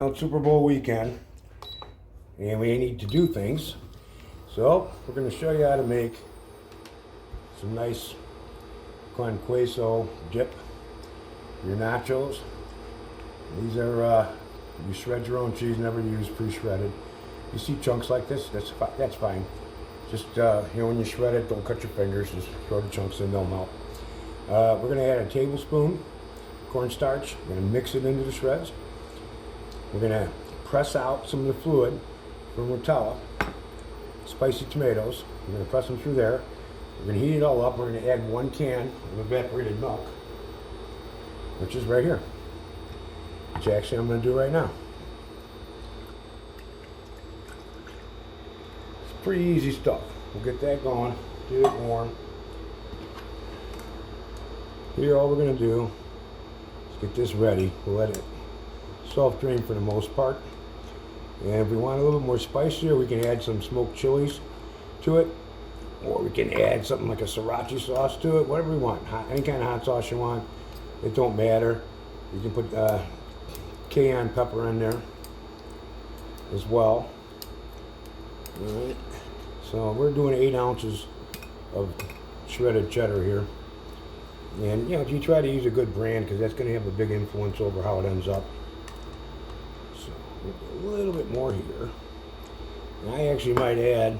On Super Bowl weekend, and we need to do things. So we're going to show you how to make some nice con queso dip for your nachos. These are you shred your own cheese, never use pre-shredded. You see chunks like this, that's fine. Just when you shred it, don't cut your fingers. Just throw the chunks in, they'll melt. We're going to add a tablespoon cornstarch. We're going to mix it into the shreds. We're going to press out some of the fluid from Ro-Tel, spicy tomatoes. We're going to press them through there. We're going to heat it all up. We're going to add 1 can of evaporated milk, which is right here, which actually I'm going to do right now. It's pretty easy stuff. We'll get that going, get it warm. Here, all we're going to do is get this ready. We'll let it self-drain for the most part. And if we want a little more spicier, we can add some smoked chilies to it, or we can add something like a sriracha sauce to it, whatever we want. Any kind of hot sauce you want, it don't matter. You can put cayenne pepper in there as well. All right. So we're doing 8 ounces of shredded cheddar here. And you try to use a good brand, because that's going to have a big influence over how it ends up. So a little bit more here. And I actually might add,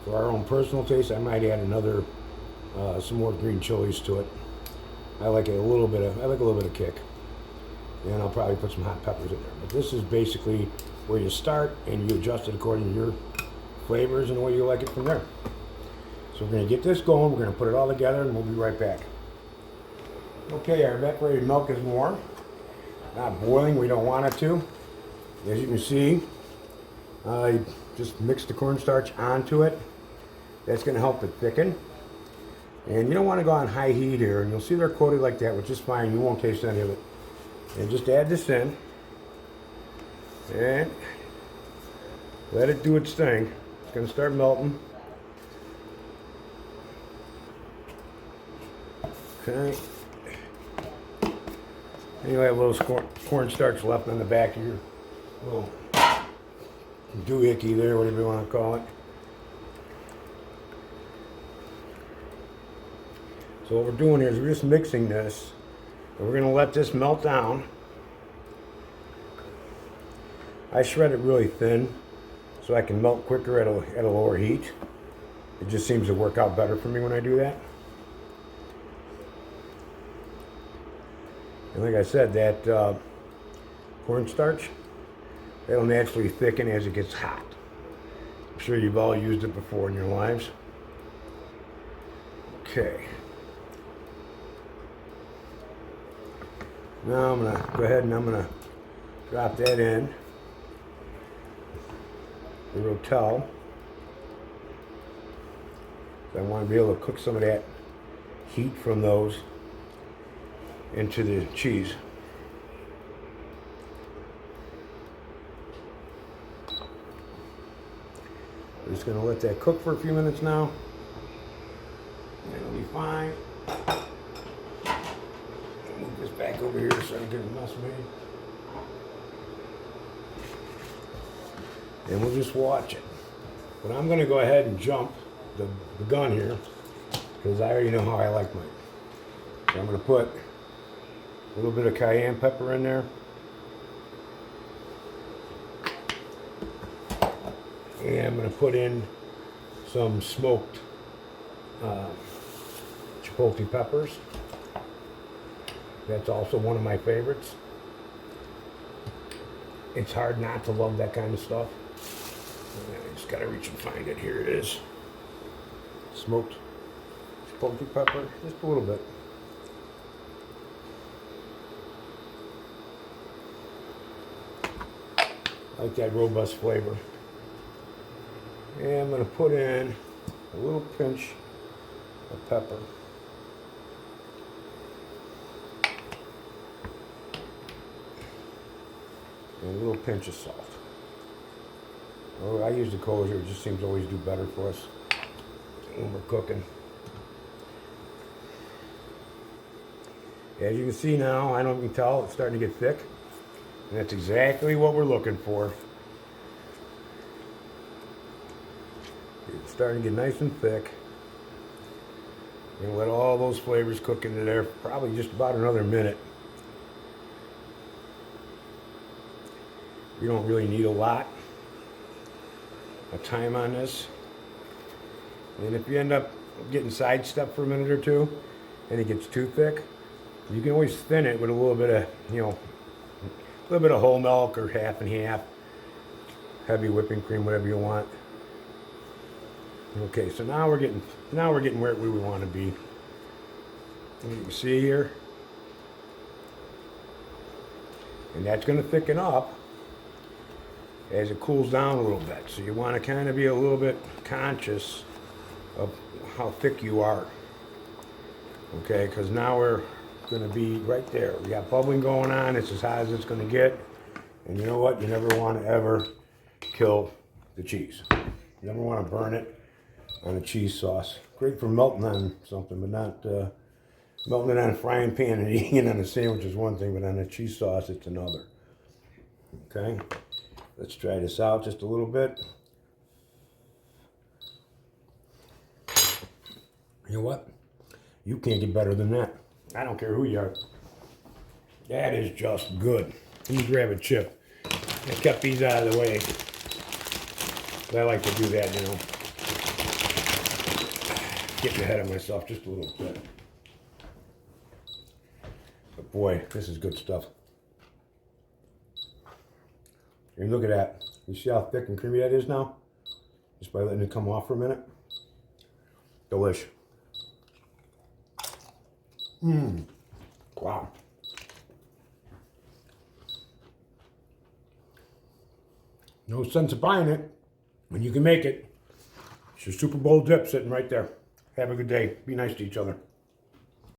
for our own personal taste, I might add another some more green chilies to it. I like a little bit of kick. And I'll probably put some hot peppers in there. But this is basically where you start, and you adjust it according to your flavors and the way you like it from there. So we're going to get this going. We're going to put it all together, and we'll be right back. Okay, our evaporated milk is warm. Not boiling, we don't want it to. As you can see, I just mixed the cornstarch onto it. That's going to help it thicken. And you don't want to go on high heat here, and you'll see they're coated like that, which is fine. You won't taste any of it. And just add this in, and let it do its thing. It's going to start melting. Okay. And you have a little cornstarch left on the back of your little doohickey there, whatever you want to call it. So what we're doing here is we're just mixing this, and we're going to let this melt down. I shred it really thin so I can melt quicker at a lower heat. It just seems to work out better for me when I do that. And like I said, that cornstarch, that'll naturally thicken as it gets hot. I'm sure you've all used it before in your lives. Okay. Now I'm going to go ahead and I'm going to drop that in the Ro-Tel. I want to be able to cook some of that heat from those into the cheese. We're just going to let that cook for a few minutes now. And it'll be fine. Move this back over here so I don't get a mess made. And we'll just watch it. But I'm going to go ahead and jump the gun here, because I already know how I like mine. So I'm going to put a little bit of cayenne pepper in there. And I'm going to put in some smoked chipotle peppers. That's also one of my favorites. It's hard not to love that kind of stuff. I just got to reach and find it. Here it is. Smoked chipotle pepper, just a little bit. I like that robust flavor. And I'm going to put in a little pinch of pepper. And a little pinch of salt. Oh, I use the kosher. It just seems to always do better for us when we're cooking. As you can see now, I don't even tell, it's starting to get thick. And that's exactly what we're looking for. It's starting to get nice and thick. And let all those flavors cook into there for probably just about another minute. You don't really need a lot of time on this. And if you end up getting sidestepped for a minute or two and it gets too thick, you can always thin it with a little bit of, you know, a little bit of whole milk or half and half, heavy whipping cream, whatever you want. Okay, so now we're getting where we want to be. And you can see here, and that's going to thicken up as it cools down a little bit. So you want to kind of be a little bit conscious of how thick you are. Okay, because now we're going to be right there. We got bubbling going on. It's as hot as it's going to get. And you know what? You never want to ever kill the cheese. You never want to burn it on a cheese sauce. Great for melting on something, but not melting it on a frying pan and eating it on a sandwich is one thing, but on a cheese sauce it's another. Okay, let's try this out just a little bit. You know what? You can't get better than that. I don't care who you are. That is just good. Let me grab a chip. I kept these out of the way. But I like to do that, you know. Getting ahead of myself just a little bit. But boy, this is good stuff. And look at that. You see how thick and creamy that is now? Just by letting it come off for a minute. Delish. Mmm. Wow. No sense of buying it when you can make it. It's your Super Bowl dip sitting right there. Have a good day. Be nice to each other.